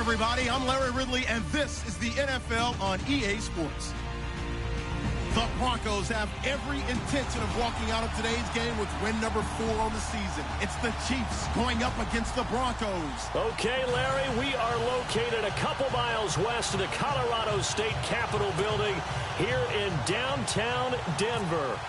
everybody. I'm Larry Ridley, and this is the NFL on EA Sports. The Broncos have every intention of walking out of today's game with win number 4 on the season. It's the Chiefs going up against the Broncos. Okay, Larry, we are located a couple miles west of the Colorado State Capitol building here in downtown Denver.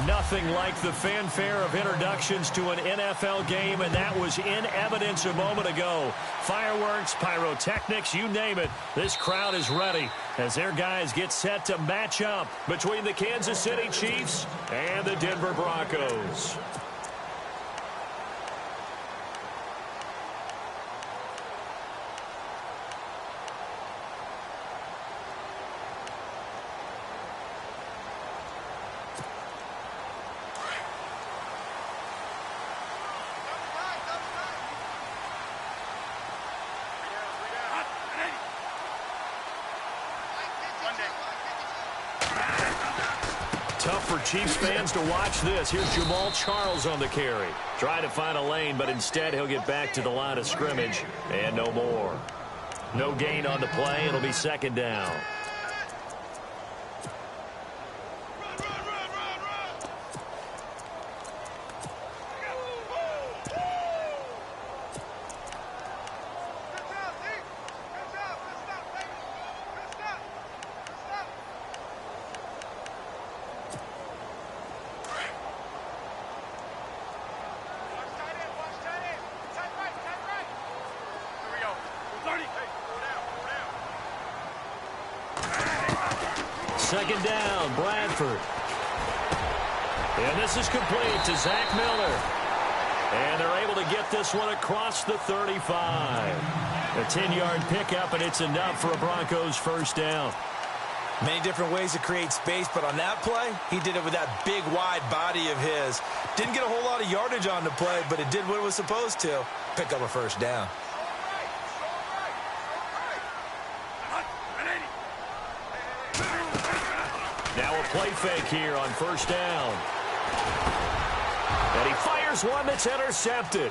Nothing like the fanfare of introductions to an NFL game, and that was in evidence a moment ago. Fireworks, pyrotechnics, you name it. This crowd is ready as their guys get set to match up between the Kansas City Chiefs and the Denver Broncos. Tough for Chiefs fans to watch this. Here's Jamal Charles on the carry. Trying to find a lane, but instead he'll get back to the line of scrimmage and no more. No gain on the play. It'll be second down. Second down, Bradford. And this is complete to Zach Miller. And they're able to get this one across the 35. A 10-yard pickup, and it's enough for a Broncos first down. Many different ways to create space, but on that play, he did it with that big, wide body of his. Didn't get a whole lot of yardage on the play, but it did what it was supposed to. Pick up a first down. Now a play fake here on first down. And he fires one that's intercepted.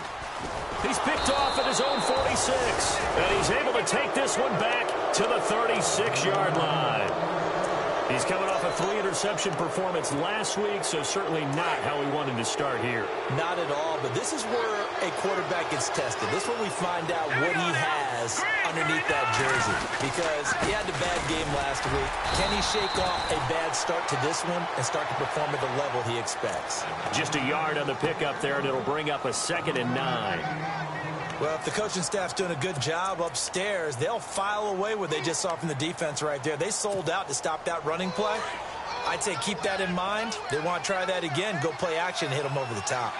He's picked off at his own 46. And he's able to take this one back to the 36-yard line. He's coming off a 3-interception performance last week, so certainly not how we wanted to start here. Not at all, but this is where a quarterback gets tested. This is where we find out what he has underneath that jersey, because he had a bad game last week. Can he shake off a bad start to this one and start to perform at the level he expects? Just a yard on the pickup there, and it'll bring up a 2nd and 9. Well, if the coaching staff's doing a good job upstairs, they'll file away what they just saw from the defense right there. They sold out to stop that running play. I'd say keep that in mind. They want to try that again. Go play action and hit them over the top.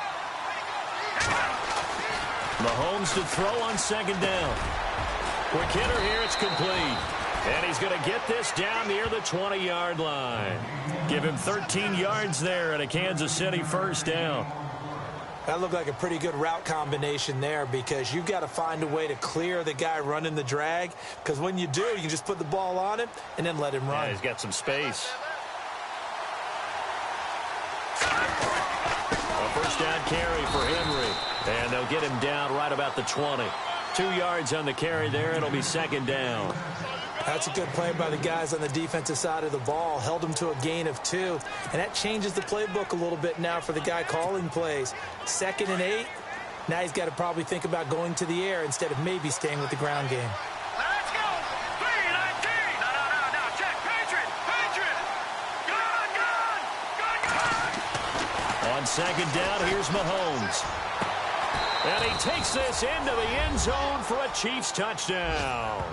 Mahomes to throw on second down. Quick hitter here. It's complete. And he's going to get this down near the 20-yard line. Give him 13 yards there and a Kansas City first down. That looked like a pretty good route combination there, because you've got to find a way to clear the guy running the drag, because when you do, you can just put the ball on him and then let him run. Yeah, he's got some space. A first down carry for Henry, and they'll get him down right about the 20. 2 yards on the carry there. It'll be second down. That's a good play by the guys on the defensive side of the ball. Held them to a gain of 2. And that changes the playbook a little bit now for the guy calling plays. 2nd and 8. Now he's got to probably think about going to the air instead of maybe staying with the ground game. Let's go. 3-19. No. Check. Patriot. Gun. On second down, here's Mahomes. And he takes this into the end zone for a Chiefs touchdown.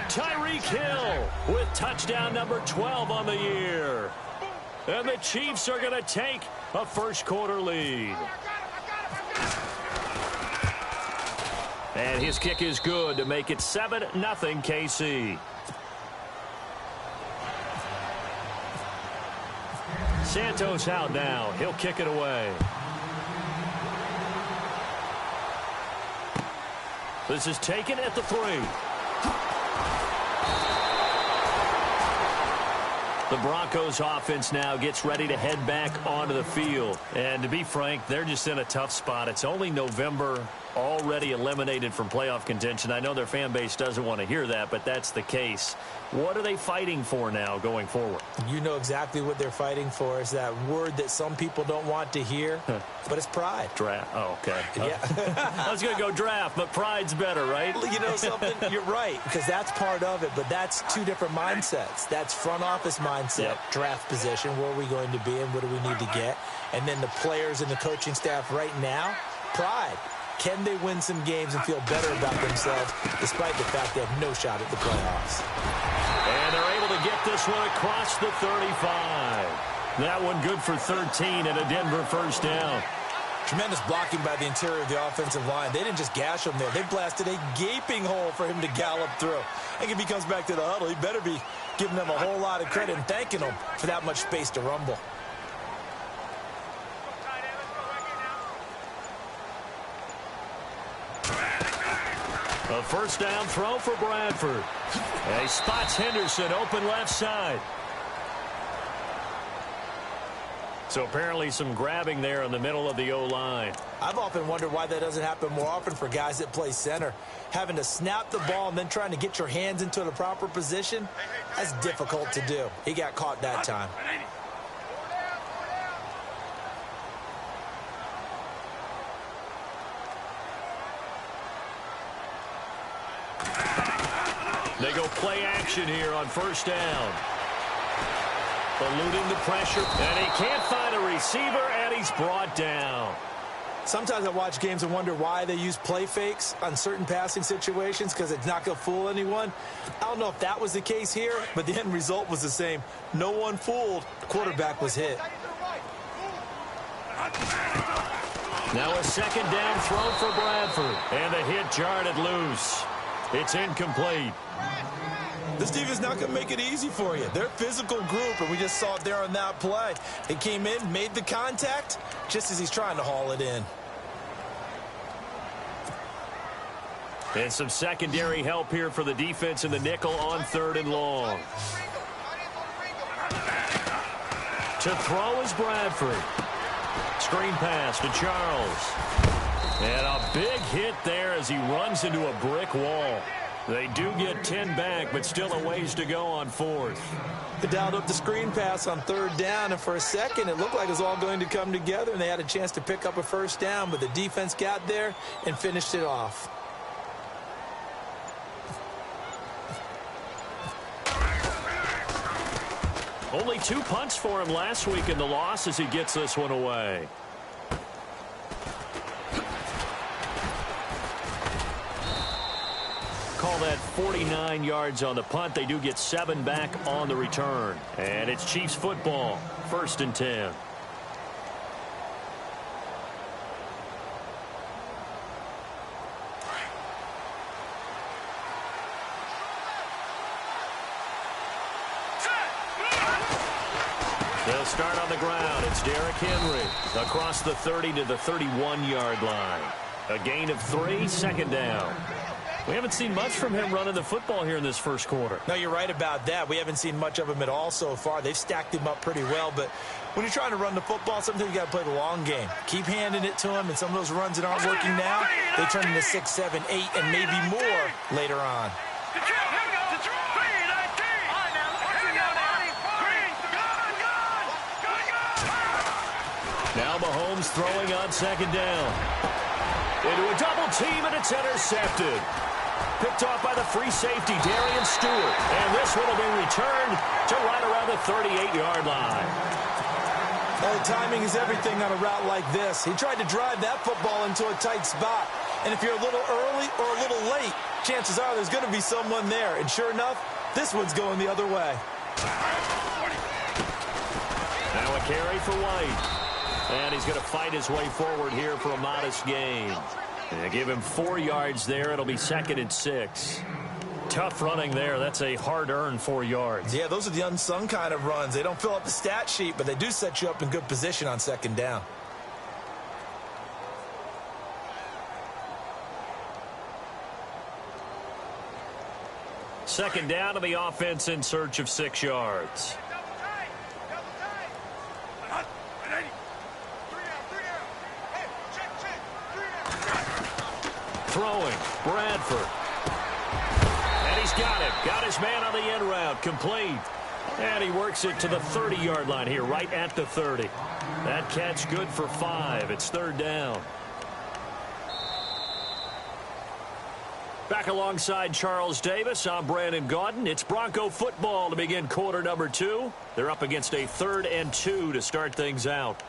Tyreek Hill with touchdown number 12 on the year. And the Chiefs are going to take a first-quarter lead. And his kick is good to make it 7-0 KC. Santos out now. He'll kick it away. This is taken at the 3. The Broncos offense now gets ready to head back onto the field. And to be frank, they're just in a tough spot. It's only November, already eliminated from playoff contention. I know their fan base doesn't want to hear that, but that's the case. What are they fighting for now going forward? You know exactly what they're fighting for. Is that word that some people don't want to hear, but it's pride. Draft. Oh, okay. Yeah. I was going to go draft, but pride's better, right? You know something? You're right, because that's part of it, but that's two different mindsets. That's front office mindset, draft position, where are we going to be and what do we need to get? And then the players and the coaching staff right now, pride. Can they win some games and feel better about themselves despite the fact they have no shot at the playoffs? And they're able to get this one across the 35. That one good for 13 and a Denver first down. Tremendous blocking by the interior of the offensive line. They didn't just gash him there. They blasted a gaping hole for him to gallop through. I think if he comes back to the huddle, he better be giving them a whole lot of credit and thanking them for that much space to rumble. A first down throw for Bradford. And he spots Henderson open left side. So apparently some grabbing there in the middle of the O-line. I've often wondered why that doesn't happen more often for guys that play center. Having to snap the ball and then trying to get your hands into the proper position, that's difficult to do. He got caught that time. They go play action here on first down. Eluding the pressure, and he can't find a receiver, and he's brought down. Sometimes I watch games and wonder why they use play fakes on certain passing situations because it's not going to fool anyone. I don't know if that was the case here, but the end result was the same. No one fooled. The quarterback was hit. Now a second down throw for Bradford, and the hit jarred it loose. It's incomplete. This defense is not going to make it easy for you. They're a physical group, and we just saw it there on that play. They came in, made the contact, just as he's trying to haul it in. And some secondary help here for the defense in the nickel on third and long. To throw is Bradford. Screen pass to Charles. And a big hit there as he runs into a brick wall. They do get 10 back, but still a ways to go on fourth. They dialed up the screen pass on third down, and for a second it looked like it was all going to come together, and they had a chance to pick up a first down, but the defense got there and finished it off. Only 2 punts for him last week in the loss as he gets this one away. Call that 49 yards on the punt. They do get 7 back on the return. And it's Chiefs football, 1st and 10. They'll start on the ground. It's Derrick Henry across the 30 to the 31-yard line. A gain of 3, 2nd down. We haven't seen much from him running the football here in this first quarter. No, you're right about that. We haven't seen much of him at all so far. They've stacked him up pretty well, but when you're trying to run the football, sometimes you got to play the long game. Keep handing it to him, and some of those runs that aren't working now, they turn into 6, 7, 8, and maybe more later on. Now Mahomes throwing on 2nd down. Into a double team, and it's intercepted. Picked off by the free safety, Darian Stewart. And this one will be returned to right around the 38-yard line. Well, timing is everything on a route like this. He tried to drive that football into a tight spot. And if you're a little early or a little late, chances are there's going to be someone there. And sure enough, this one's going the other way. Now a carry for White. And he's going to fight his way forward here for a modest gain. They give him 4 yards there. It'll be 2nd and 6. Tough running there. That's a hard-earned 4 yards. Yeah, those are the unsung kind of runs. They don't fill up the stat sheet, but they do set you up in good position on 2nd down. Second down to the offense in search of 6 yards. throwing. Bradford. And he's got it. Got his man on the end route. Complete. And he works it to the 30-yard line here, right at the 30. That catch good for 5. It's third down. Back alongside Charles Davis, I'm Brandon Gaudin. It's Bronco football to begin quarter number 2. They're up against a 3rd and 2 to start things out.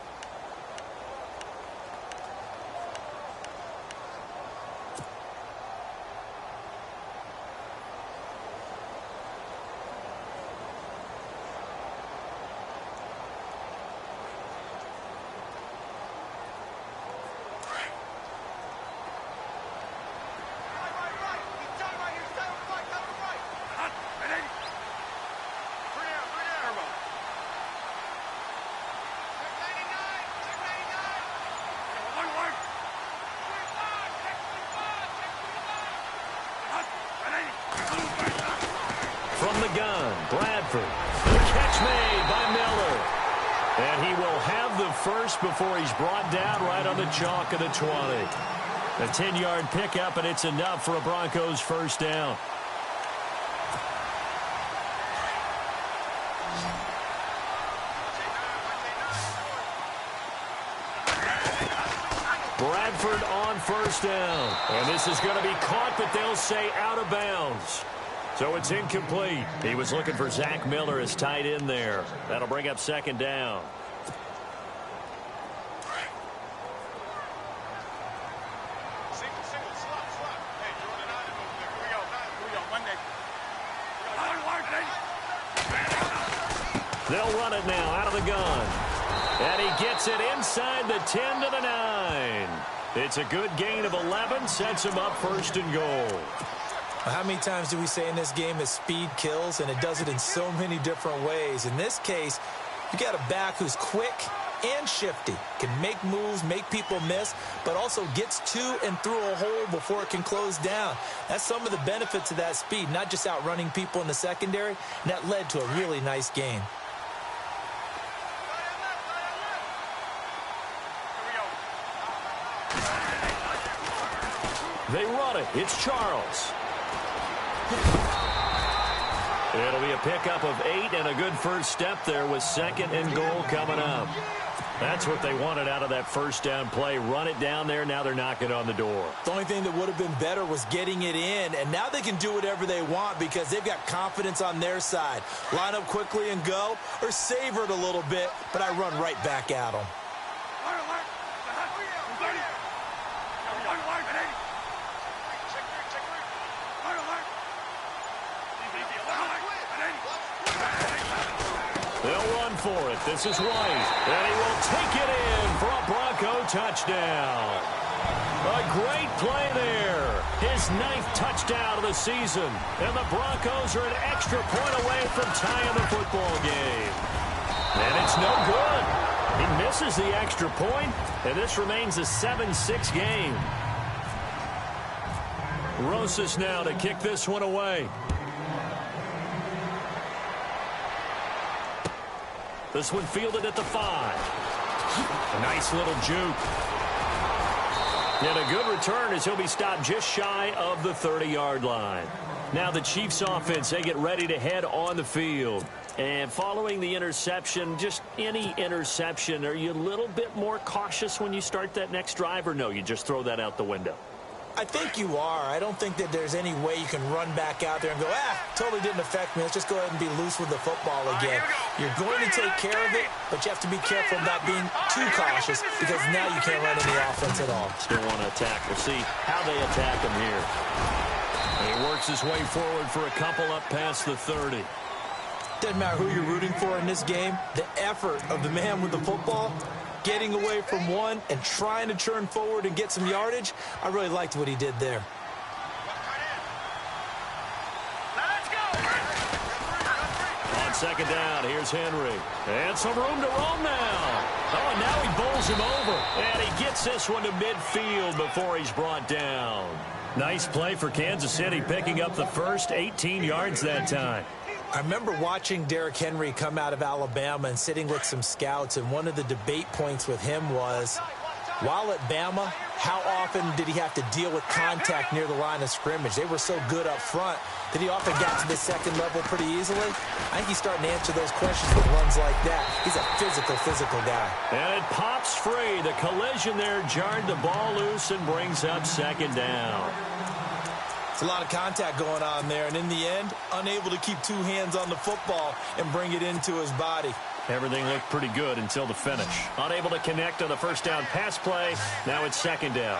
From the gun, Bradford. The catch made by Miller. And he will have the first before he's brought down right on the chalk of the 20. A 10-yard pickup, and it's enough for a Broncos first down. Bradford on first down. And this is going to be caught, but they'll say out of bounds. So it's incomplete. He was looking for Zach Miller as tight end there. That'll bring up second down. They'll run it now out of the gun. And he gets it inside the 10 to the 9. It's a good gain of 11. Sets him up first and goal. How many times do we say in this game that speed kills, and it does it in so many different ways? In this case, you got a back who's quick and shifty, can make moves, make people miss, but also gets to and through a hole before it can close down. That's some of the benefits of that speed, not just outrunning people in the secondary, and that led to a really nice game. They run it. It's Charles. It'll be a pickup of 8 and a good first step there with second and goal coming up. That's what they wanted out of that first down play. Run it down there. Now they're knocking on the door. The only thing that would have been better was getting it in, and now they can do whatever they want because they've got confidence on their side. Line up quickly and go, or savor it a little bit, but I run right back at them. They'll run for it. This is White. And he will take it in for a Bronco touchdown. A great play there. His 9th touchdown of the season. And the Broncos are an extra point away from tying the football game. And it's no good. He misses the extra point, and this remains a 7-6 game. Rosas now to kick this one away. This one fielded at the 5. A nice little juke. And a good return as he'll be stopped just shy of the 30-yard line. Now the Chiefs offense, they get ready to head on the field. And following the interception, just any interception, are you a little bit more cautious when you start that next drive, or no, you just throw that out the window? I think you are. I don't think that there's any way you can run back out there and go, totally didn't affect me. Let's just go ahead and be loose with the football again. You're going to take care of it, but you have to be careful about being too cautious because now you can't run any offense at all. Still want to attack. We'll see how they attack him here. And he works his way forward for a couple up past the 30. Doesn't matter who you're rooting for in this game. The effort of the man with the football, getting away from one and trying to turn forward and get some yardage, I really liked what he did there. Let's go. On second down, here's Henry. And some room to roam now. Oh, and now he bowls him over. And he gets this one to midfield before he's brought down. Nice play for Kansas City, picking up the first 18 yards that time. I remember watching Derrick Henry come out of Alabama and sitting with some scouts, and one of the debate points with him was, While at Bama, how often did he have to deal with contact near the line of scrimmage? They were so good up front that he often got to the second level pretty easily. I think he's starting to answer those questions with runs like that. He's a physical guy. And it pops free. The collision there jarred the ball loose and brings up second down. It's a lot of contact going on there, and in the end, unable to keep two hands on the football and bring it into his body. Everything looked pretty good until the finish. Unable to connect on the first down pass play. Now it's second down.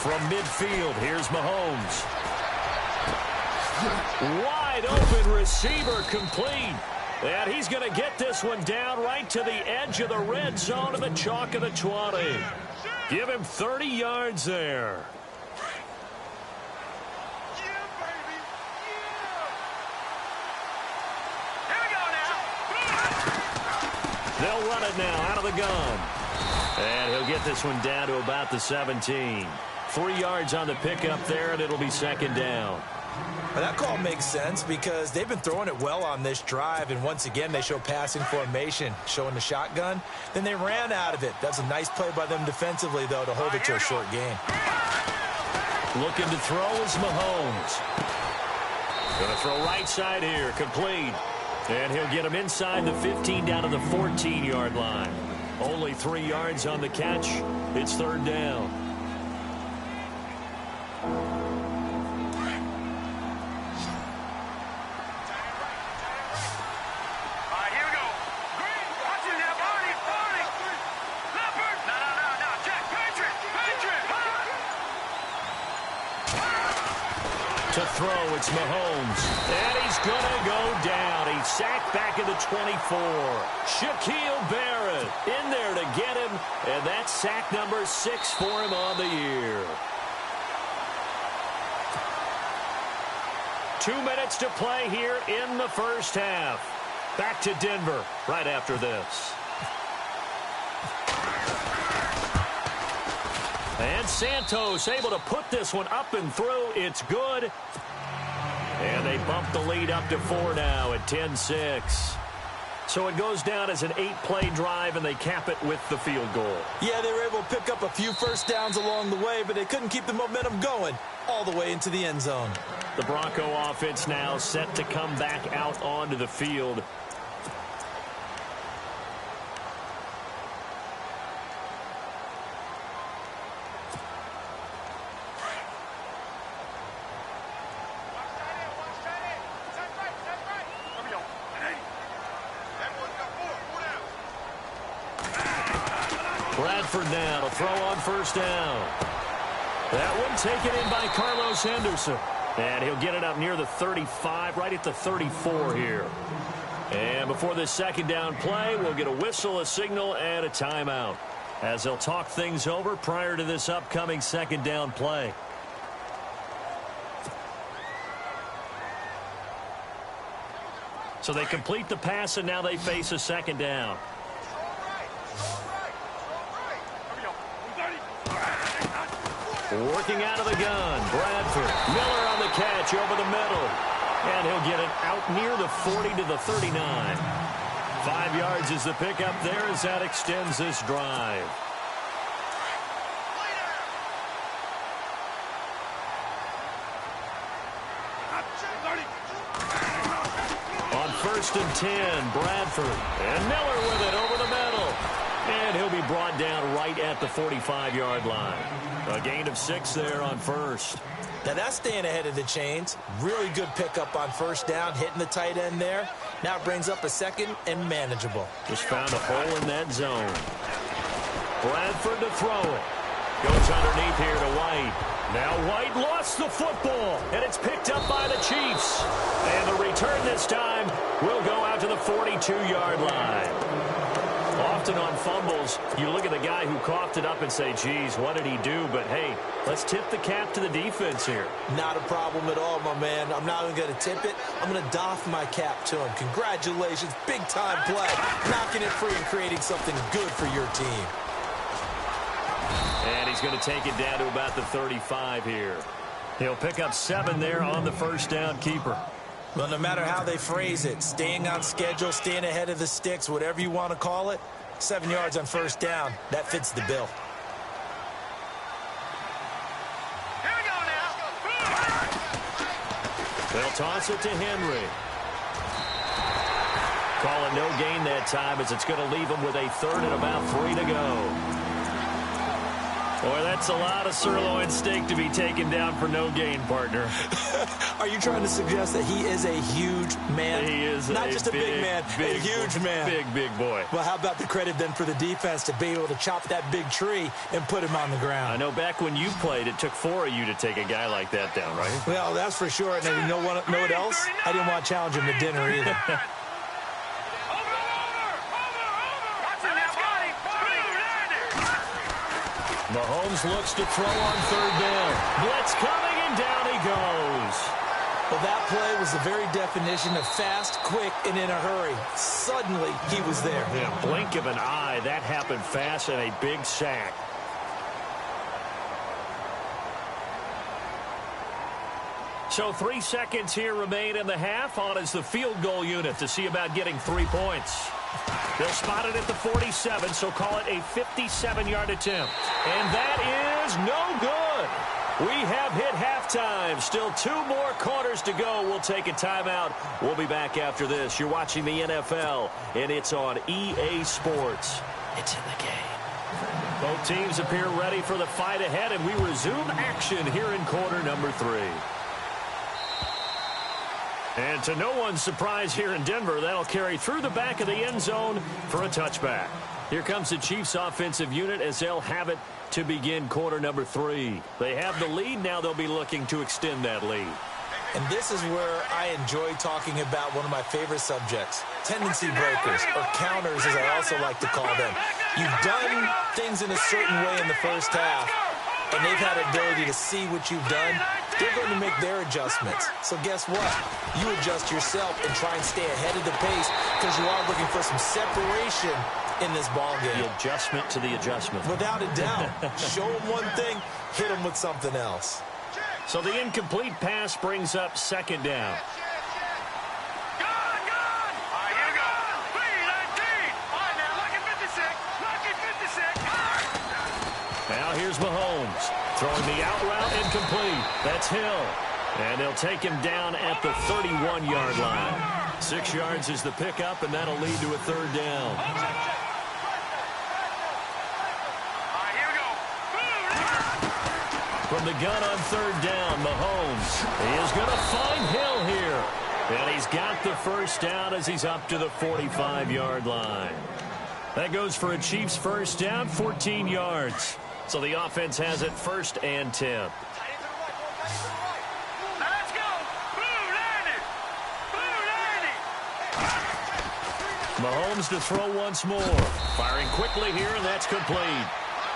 From midfield, here's Mahomes. Wide open receiver complete. And he's going to get this one down right to the edge of the red zone of the chalk of the 20. Give him 30 yards there. They'll run it now out of the gun. And he'll get this one down to about the 17. 3 yards on the pickup there, and it'll be second down. Well, that call makes sense because they've been throwing it well on this drive, and once again they show passing formation, showing the shotgun. Then they ran out of it. That's a nice play by them defensively, though, to hold it to a short gain. Looking to throw is Mahomes. Going to throw right side here, complete. And he'll get him inside the 15 down to the 14-yard line. Only 3 yards on the catch. It's third down. To throw, it's Mahomes. And he's going to go down. He's sacked back at the 24. Shaquille Barrett in there to get him. And that's sack number 6 for him on the year. 2 minutes to play here in the first half. Back to Denver right after this. And Santos able to put this one up and through. It's good. And they bump the lead up to 4 now at 10-6. So it goes down as an 8-play drive, and they cap it with the field goal. Yeah, they were able to pick up a few first downs along the way, but they couldn't keep the momentum going all the way into the end zone. The Bronco offense now set to come back out onto the field. Bradford now to throw on first down. That one taken in by Carlos Henderson. And he'll get it up near the 35, right at the 34 here. And before this second down play, we'll get a whistle, a signal, and a timeout, as they'll talk things over prior to this upcoming second down play. So they complete the pass, and now they face a second down. Working out of the gun, Bradford. Miller on the catch over the middle. And he'll get it out near the 40 to the 39. 5 yards is the pickup there as that extends this drive. On 1st and 10, Bradford. And Miller with it over the middle. And he'll be brought down right at the 45-yard line. A gain of 6 there on first. Now that's staying ahead of the chains. Really good pickup on first down, hitting the tight end there. Now it brings up a second and manageable. Just found a hole in that zone. Bradford to throw it. Goes underneath here to White. Now White lost the football, and it's picked up by the Chiefs. And the return this time will go out to the 42-yard line. Often on fumbles, you look at the guy who coughed it up and say, geez, what did he do? But, hey, let's tip the cap to the defense here. Not a problem at all, my man. I'm not even going to tip it. I'm going to doff my cap to him. Congratulations. Big-time play. Knocking it free and creating something good for your team. And he's going to take it down to about the 35 here. He'll pick up 7 there on the first down keeper. Well, no matter how they phrase it, staying on schedule, staying ahead of the sticks, whatever you want to call it, 7 yards on first down, that fits the bill. Here we go now. They'll toss it to Henry. Call it no gain that time as it's going to leave him with a third and about 3 to go. Boy, that's a lot of sirloin steak to be taken down for no gain, partner. Are you trying to suggest that he is a huge man? He is not just a big man, a huge man. Big boy. Well, how about the credit then for the defense to be able to chop that big tree and put him on the ground? I know back when you played, it took 4 of you to take a guy like that down, right? Well, that's for sure. And you know what else? I didn't want to challenge him to dinner either. Mahomes looks to throw on third down. Blitz coming, and down he goes. Well, that play was the very definition of fast, quick, and in a hurry. Suddenly, he was there. Yeah, blink of an eye. That happened fast and a big sack. So 3 seconds here remain in the half. On is the field goal unit to see about getting 3 points. They'll spot it at the 47, so call it a 57-yard attempt. And that is no good. We have hit halftime. Still 2 more quarters to go. We'll take a timeout. We'll be back after this. You're watching the NFL, and it's on EA Sports. It's in the game. Both teams appear ready for the fight ahead, and we resume action here in quarter number 3. And to no one's surprise here in Denver, that'll carry through the back of the end zone for a touchback. Here comes the Chiefs offensive unit as they'll have it to begin quarter number 3. They have the lead. Now they'll be looking to extend that lead. And this is where I enjoy talking about one of my favorite subjects, tendency breakers, or counters as I also like to call them. You've done things in a certain way in the first half, and they've had the ability to see what you've done. They're going to make their adjustments. So guess what? You adjust yourself and try and stay ahead of the pace because you are looking for some separation in this ball game. The adjustment to the adjustment. Without a doubt. Show them one thing, hit them with something else. So the incomplete pass brings up second down. Now here's Mahomes. Throwing the out route incomplete. That's Hill. And they'll take him down at the 31-yard line. 6 yards is the pickup, and that'll lead to a third down. From the gun on third down, Mahomes is going to find Hill here. And he's got the first down as he's up to the 45-yard line. That goes for a Chiefs first down, 14 yards. So the offense has it 1st and 10. Let's go. Blue 90. Mahomes to throw once more. Firing quickly here, and that's complete.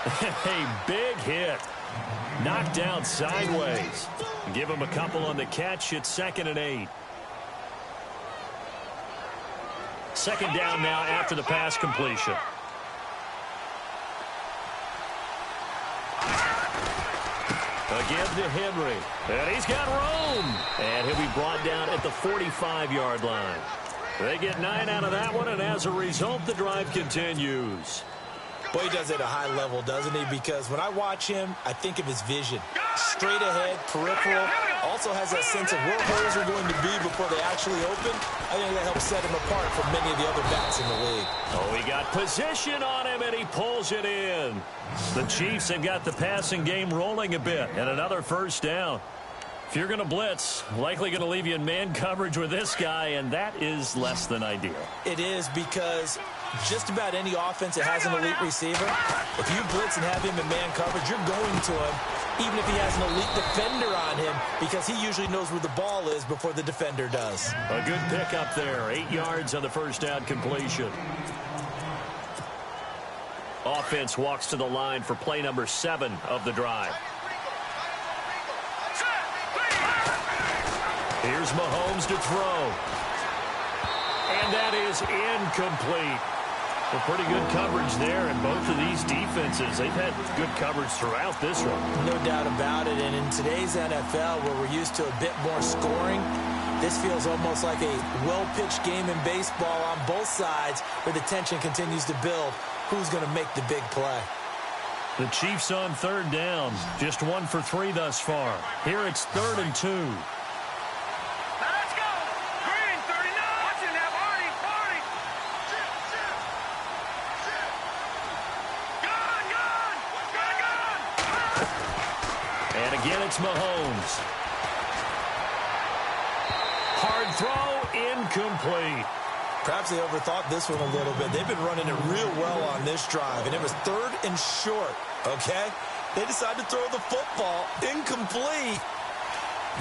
A big hit. Knocked down sideways. Give him a couple on the catch. It's 2nd and 8. Second down now after the pass completion. Again to Henry. And he's got room. And he'll be brought down at the 45-yard line. They get 9 out of that one, and as a result, the drive continues. Boy, he does it at a high level, doesn't he? Because when I watch him, I think of his vision. Straight ahead, peripheral. Also has that sense of where holes are going to be before they actually open. I think that helps set him apart from many of the other backs in the league. Oh, he got position on him, and he pulls it in. The Chiefs have got the passing game rolling a bit, and another first down. If you're going to blitz, likely going to leave you in man coverage with this guy, and that is less than ideal. It is, because just about any offense that has an elite receiver, if you blitz and have him in man coverage, you're going to him, even if he has an elite defender on him, because he usually knows where the ball is before the defender does. A good pickup there. 8 yards on the first down completion. Offense walks to the line for play number 7 of the drive. Here's Mahomes to throw. And that is incomplete. Well, pretty good coverage there, and both of these defenses, they've had good coverage throughout this one. No doubt about it, and in today's NFL, where we're used to a bit more scoring, this feels almost like a well-pitched game in baseball on both sides where the tension continues to build. Who's going to make the big play? The Chiefs on third down, just 1 for 3 thus far. Here it's 3rd and 2. Let's go. Green, 39. Watch it now, Marty. Marty. Gun, gun. Gun, gun. And again, it's Mahomes. Hard throw, incomplete. Perhaps they overthought this one a little bit. They've been running it real well on this drive, and it was 3rd and short, okay? They decided to throw the football incomplete.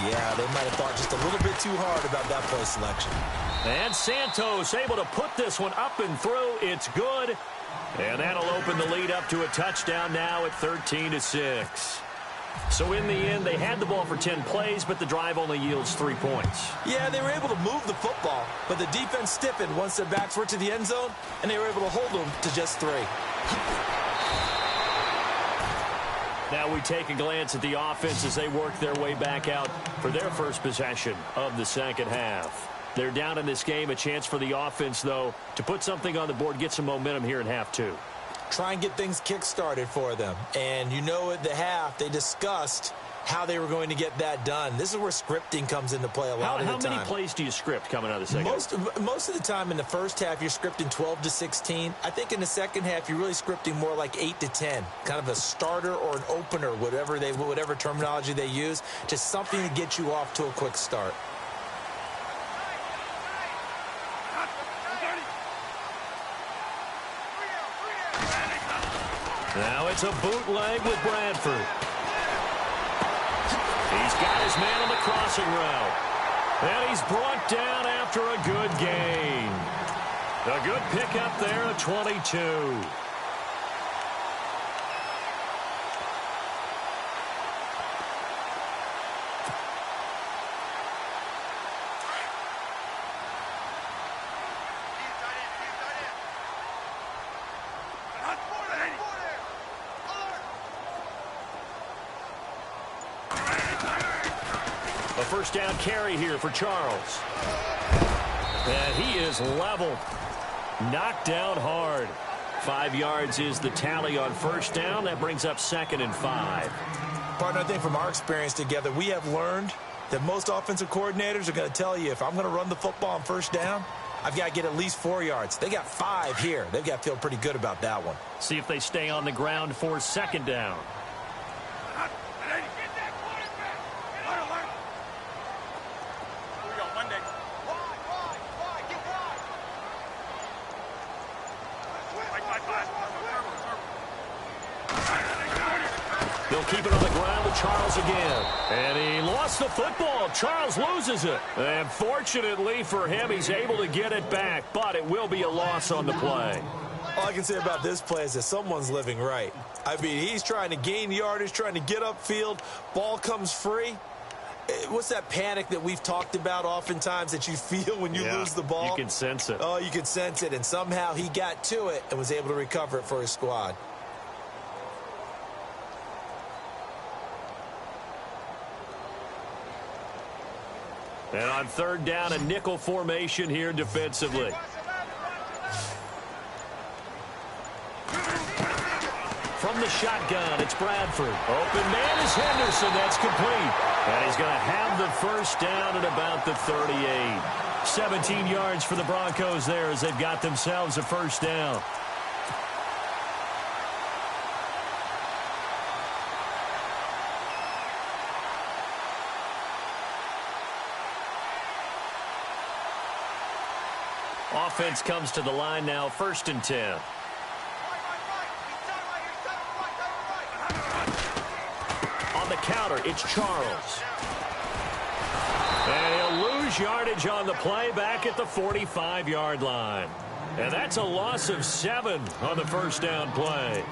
Yeah, they might have thought just a little bit too hard about that play selection. And Santos able to put this one up and through. It's good. And that'll open the lead up to a touchdown now at 13-6. So in the end, they had the ball for 10 plays, but the drive only yields 3 points. Yeah, they were able to move the football, but the defense stiffened once their backs were to the end zone, and they were able to hold them to just 3. Now we take a glance at the offense as they work their way back out for their first possession of the second half. They're down in this game. A chance for the offense, though, to put something on the board, get some momentum here in half 2. Try and get things kick-started for them. And you know at the half, they discussed how they were going to get that done. This is where scripting comes into play a lot of the time. How many plays do you script coming out of the second half? Most of the time in the first half, you're scripting 12 to 16. I think in the second half, you're really scripting more like 8 to 10. Kind of a starter or an opener, whatever terminology they use. Just something to get you off to a quick start. Now it's a bootleg with Bradford. He's got his man on the crossing route. And he's brought down after a good gain. A good pickup there at 22. A first down carry here for Charles. And he is level. Knocked down hard. 5 yards is the tally on first down. That brings up 2nd and 5. Partner, I think from our experience together, we have learned that most offensive coordinators are going to tell you, if I'm going to run the football on first down, I've got to get at least 4 yards. They got 5 here. They've got to feel pretty good about that one. See if they stay on the ground for 2nd down. They'll keep it on the ground with Charles again. And he lost the football. Charles loses it. And fortunately for him, he's able to get it back. But it will be a loss on the play. All I can say about this play is that someone's living right. I mean, he's trying to gain yardage, trying to get upfield. Ball comes free. What's that panic that we've talked about oftentimes that you feel when you lose the ball? You can sense it. Oh, you can sense it. And somehow he got to it and was able to recover it for his squad. And on 3rd down, a nickel formation here defensively. From the shotgun, it's Bradford. Open man is Henderson. That's complete. And he's going to have the first down at about the 38. 17 yards for the Broncos there as they've got themselves a first down. Offense comes to the line now, 1st and 10. On the counter, it's Charles. And he'll lose yardage on the play back at the 45-yard line. And that's a loss of 7 on the first down play.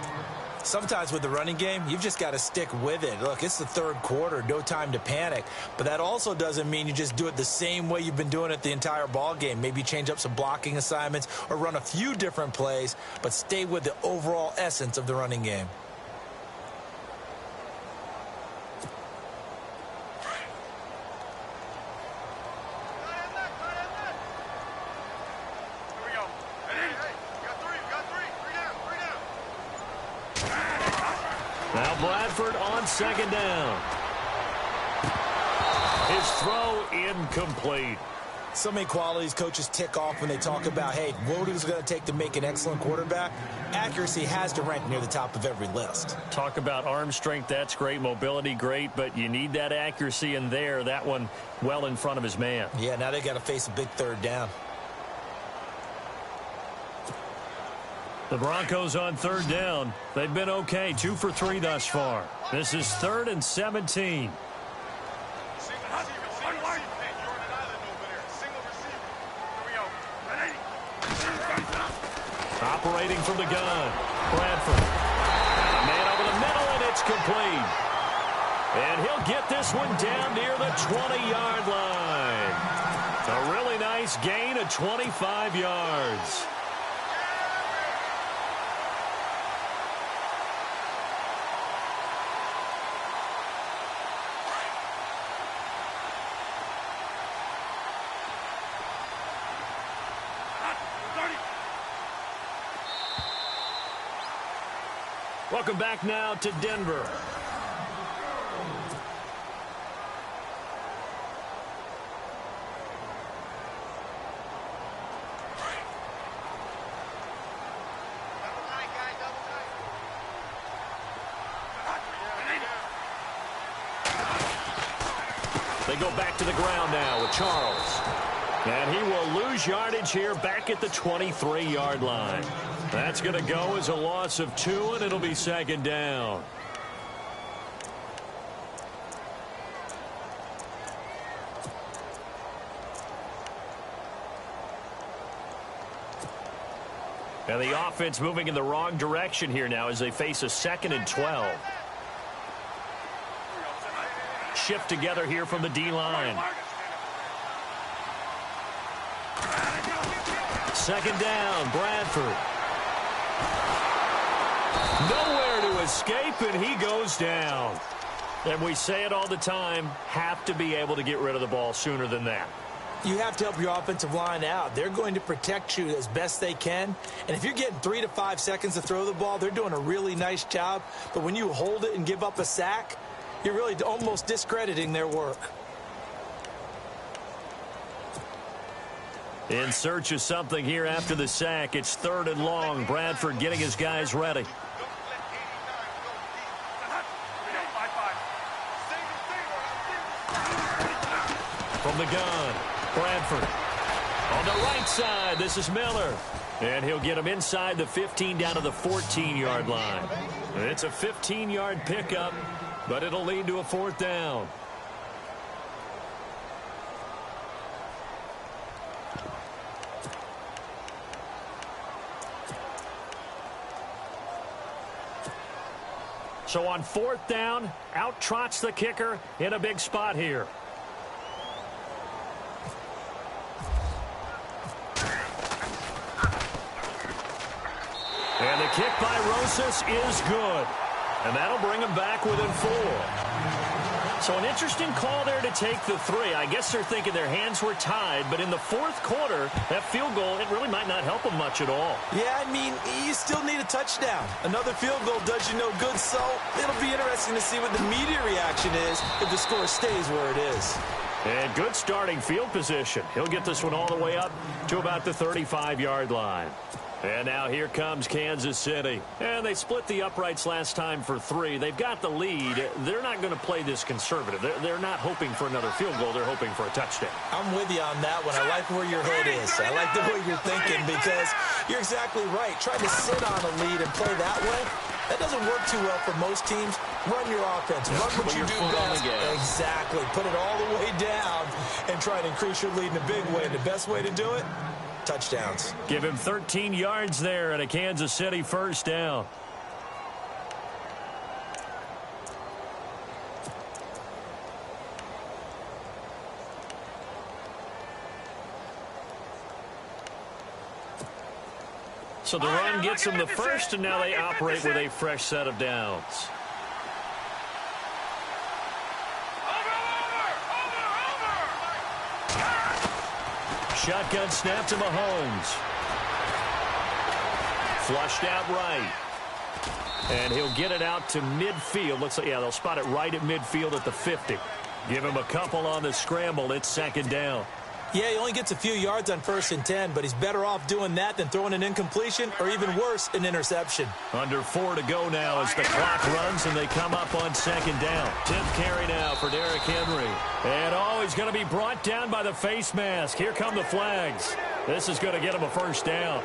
Sometimes with the running game, you've just got to stick with it. Look, it's the third quarter, no time to panic. But that also doesn't mean you just do it the same way you've been doing it the entire ball game. Maybe change up some blocking assignments or run a few different plays, but stay with the overall essence of the running game. Now Bradford on second down. His throw incomplete. So many qualities coaches tick off when they talk about, hey, what is it going to take to make an excellent quarterback? Accuracy has to rank near the top of every list. Talk about arm strength, that's great. Mobility, great, but you need that accuracy in there. That one well in front of his man. Yeah, now they got to face a big third down. The Broncos on third down. They've been okay, 2 for 3 thus far. This is 3rd and 17. Operating from the gun, Bradford. Man over the middle, and it's complete. And he'll get this one down near the 20-yard line. A really nice gain of 25 yards. Welcome back now to Denver. They go back to the ground now with Charles. And he will lose yardage here back at the 23-yard line. That's going to go as a loss of 2, and it'll be second down. And the offense moving in the wrong direction here now as they face a 2nd and 12. Shift together here from the D-line. Second down, Bradford. Nowhere to escape, and he goes down. And we say it all the time, have to be able to get rid of the ball sooner than that. You have to help your offensive line out. They're going to protect you as best they can. And if you're getting 3 to 5 seconds to throw the ball, they're doing a really nice job. But when you hold it and give up a sack, you're really almost discrediting their work. In search of something here after the sack. It's 3rd and long. Bradford getting his guys ready. From the gun, Bradford. On the right side, this is Miller. And he'll get him inside the 15 down to the 14-yard line. It's a 15-yard pickup, but it'll lead to a 4th down. So on 4th down, out trots the kicker in a big spot here. And the kick by Rosas is good. And that'll bring him back within 4. So an interesting call there to take the 3. I guess they're thinking their hands were tied, but in the 4th quarter, that field goal, it really might not help them much at all. Yeah, I mean, you still need a touchdown. Another field goal does you no good, so it'll be interesting to see what the media reaction is if the score stays where it is. And good starting field position. He'll get this one all the way up to about the 35-yard line. And now here comes Kansas City. And they split the uprights last time for 3. They've got the lead. They're not going to play this conservative. They're not hoping for another field goal. They're hoping for a touchdown. I'm with you on that one. I like where your head is. I like the way you're thinking because you're exactly right. Trying to sit on a lead and play that way, that doesn't work too well for most teams. Run your offense. Run what you do best. Exactly. Put it all the way down and try to increase your lead in a big way. And the best way to do it, touchdowns. Give him 13 yards there and a Kansas City 1st down. So the run gets them the first, and now they operate with a fresh set of downs. Shotgun snap to Mahomes. Flushed out right. And he'll get it out to midfield. Looks like, yeah, they'll spot it right at midfield at the 50. Give him a couple on the scramble. It's second down. Yeah, he only gets a few yards on 1st and 10, but he's better off doing that than throwing an incompletion or even worse, an interception. Under 4 to go now as the clock runs and they come up on second down. 10th carry now for Derrick Henry. And he's going to be brought down by the face mask. Here come the flags. This is going to get him a first down.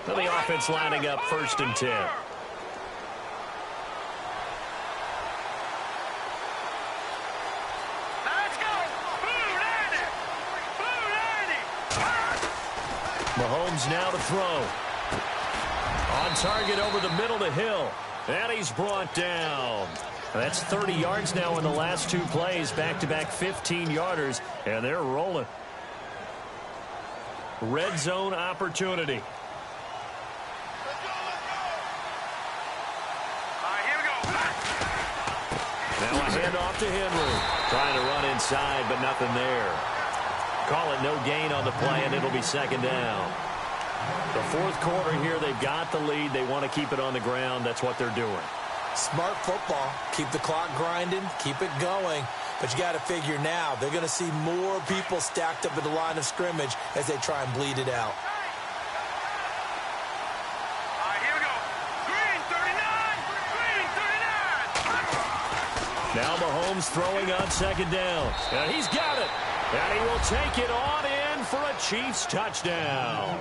The offense lining up 1st and 10. Let's go. Blue 90. Blue 90. Mahomes now to throw. On target over the middle to Hill. And he's brought down. That's 30 yards now in the last 2 plays. Back-to-back 15-yarders. And they're rolling. Red zone opportunity. Now a handoff to Henry. Trying to run inside, but nothing there. Call it no gain on the play, and it'll be second down. The 4th quarter here, they've got the lead. They want to keep it on the ground. That's what they're doing. Smart football. Keep the clock grinding. Keep it going. But you got to figure now, they're going to see more people stacked up at the line of scrimmage as they try and bleed it out. Now Mahomes throwing on second down. And he's got it. And he will take it on in for a Chiefs touchdown.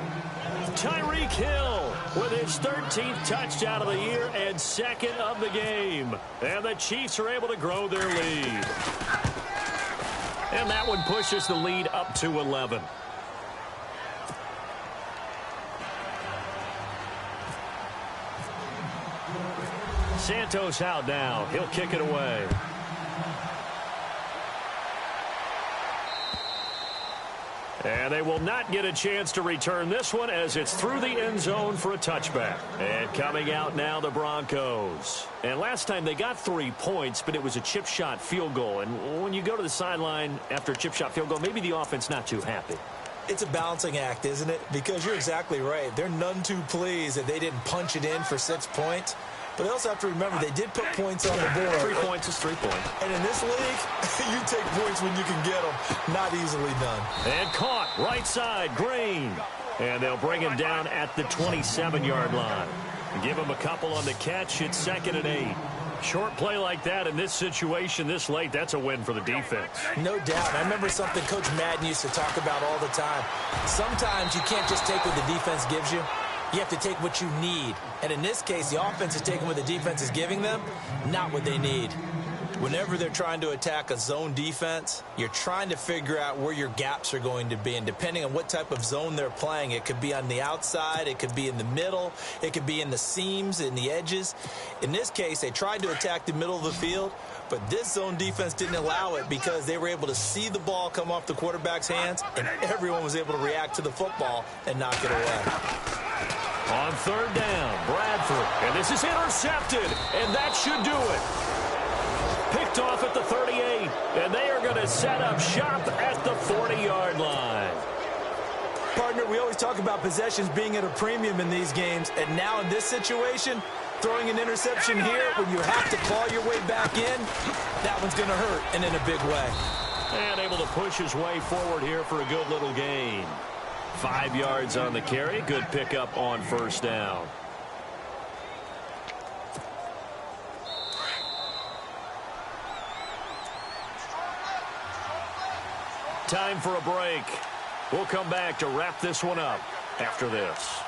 Tyreek Hill with his 13th touchdown of the year and 2nd of the game. And the Chiefs are able to grow their lead. And that one pushes the lead up to 11. Santos out now. He'll kick it away. And they will not get a chance to return this one as it's through the end zone for a touchback. And coming out now, the Broncos. And last time they got 3 points, but it was a chip shot field goal. And when you go to the sideline after a chip shot field goal, maybe the offense not too happy. It's a balancing act, isn't it? Because you're exactly right. They're none too pleased that they didn't punch it in for 6 points. But they also have to remember they did put points on the board. 3 points is 3 points. And in this league, you take points when you can get them. Not easily done. And caught right side, Green. And they'll bring him down at the 27-yard line. Give him a couple on the catch. It's 2nd and 8. Short play like that in this situation this late, that's a win for the defense. No doubt. I remember something Coach Madden used to talk about all the time. Sometimes you can't just take what the defense gives you. You have to take what you need. And in this case, the offense is taking what the defense is giving them, not what they need. Whenever they're trying to attack a zone defense, you're trying to figure out where your gaps are going to be. And depending on what type of zone they're playing, it could be on the outside, it could be in the middle, it could be in the seams, in the edges. In this case, they tried to attack the middle of the field, but this zone defense didn't allow it because they were able to see the ball come off the quarterback's hands, and everyone was able to react to the football and knock it away. On 3rd down, Bradford. And this is intercepted, and that should do it. Picked off at the 38, and they are going to set up shop at the 40-yard line. Partner, we always talk about possessions being at a premium in these games, and now in this situation, throwing an interception here when you have to claw your way back in, that one's going to hurt, and in a big way. And able to push his way forward here for a good little gain. 5 yards on the carry. Good pickup on 1st down. Time for a break. We'll come back to wrap this one up after this.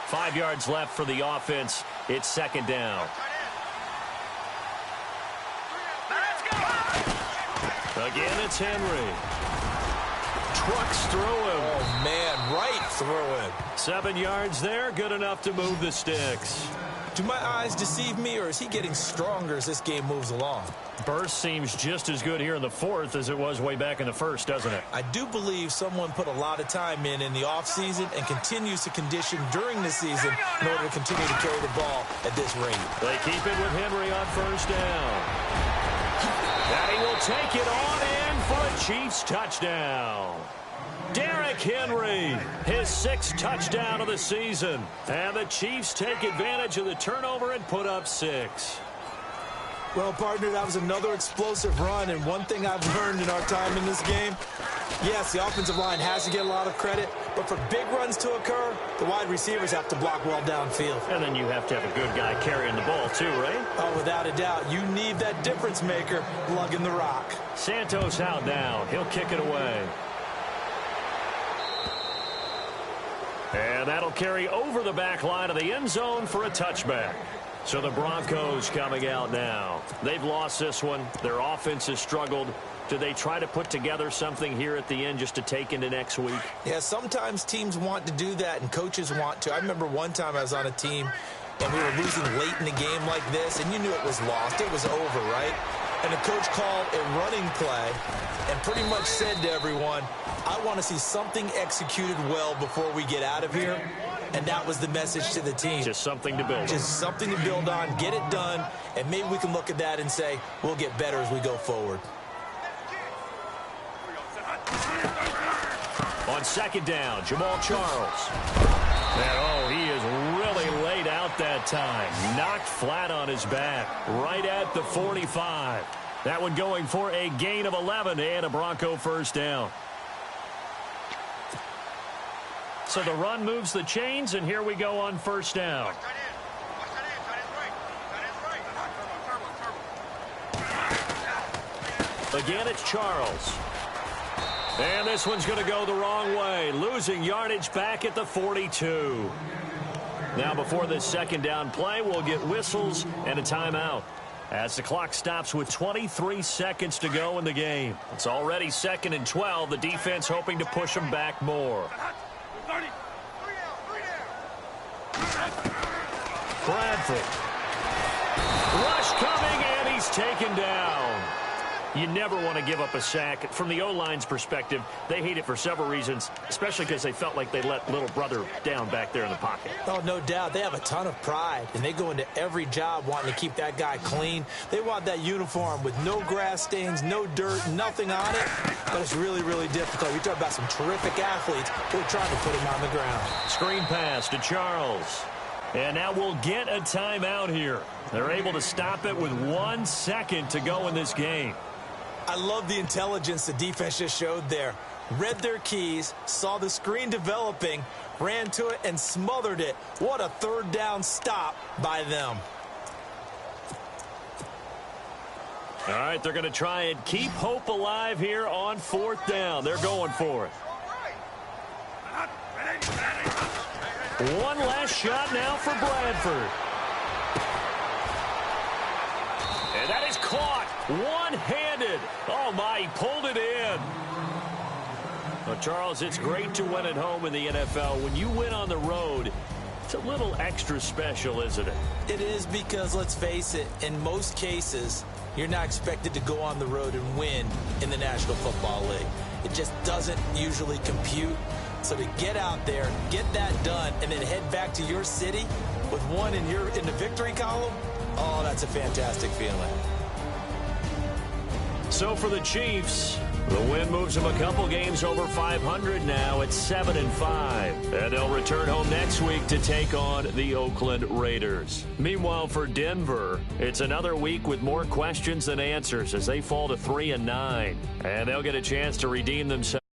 Five yards left for the offense. It's 2nd down. Let's go. Again, it's Henry. trucks through him. Oh, man, right through him. 7 yards there, good enough to move the sticks. Do my eyes deceive me, or is he getting stronger as this game moves along? Burst seems just as good here in the fourth as it was way back in the first, doesn't it? I do believe someone put a lot of time in the offseason and continues to condition during the season in order to continue to carry the ball at this rate. They keep it with Henry on first down. And he will take it on in for a Chiefs touchdown. Derrick Henry, his 6th touchdown of the season. And the Chiefs take advantage of the turnover and put up 6. Well, partner, that was another explosive run, and one thing I've learned in our time in this game, yes, the offensive line has to get a lot of credit, but for big runs to occur, the wide receivers have to block well downfield. And then you have to have a good guy carrying the ball too, right? Oh, without a doubt. You need that difference maker lugging the rock. Santos out now. He'll kick it away. And that'll carry over the back line of the end zone for a touchback. So the Broncos coming out now. They've lost this one. Their offense has struggled. Do they try to put together something here at the end just to take into next week? Yeah, sometimes teams want to do that and coaches want to. I remember one time I was on a team and we were losing late in the game like this, and you knew it was lost. It was over, right? And the coach called a running play and pretty much said to everyone, I want to see something executed well before we get out of here. And that was the message to the team. Just something to build on. Just something to build on, get it done, and maybe we can look at that and say, we'll get better as we go forward. On second down, Jamal Charles. And, he is really laid out that time. Knocked flat on his back, right at the 45. That one going for a gain of 11 and a Bronco first down. So the run moves the chains, and here we go on first down. Again, it's Charles. And this one's going to go the wrong way, losing yardage back at the 42. Now before this second down play, we'll get whistles and a timeout as the clock stops with 23 seconds to go in the game. It's already 2nd and 12. The defense hoping to push them back more. Bradford. Rush coming, and he's taken down. You never want to give up a sack. From the O-line's perspective, they hate it for several reasons, especially because they felt like they let little brother down back there in the pocket. Oh, no doubt. They have a ton of pride, and they go into every job wanting to keep that guy clean. They want that uniform with no grass stains, no dirt, nothing on it, but it's really, really difficult. You're talking about some terrific athletes who are trying to put him on the ground. Screen pass to Charles. And now we'll get a timeout here. They're able to stop it with 1 second to go in this game. I love the intelligence the defense just showed there. Read their keys, saw the screen developing, ran to it, and smothered it. What a third down stop by them. All right, they're going to try and keep hope alive here on 4th down. They're going for it. One last shot now for Bradford. And that is caught one-handed. Oh, my, he pulled it in. Well, Charles, it's great to win at home in the NFL. When you win on the road, it's a little extra special, isn't it? It is, because, let's face it, in most cases, you're not expected to go on the road and win in the National Football League. It just doesn't usually compute. So to get out there, get that done, and then head back to your city with one in the victory column, oh, that's a fantastic feeling. So for the Chiefs, the win moves them a couple games over 500 now at 7-5. And they'll return home next week to take on the Oakland Raiders. Meanwhile, for Denver, it's another week with more questions than answers as they fall to 3-9. And they'll get a chance to redeem themselves.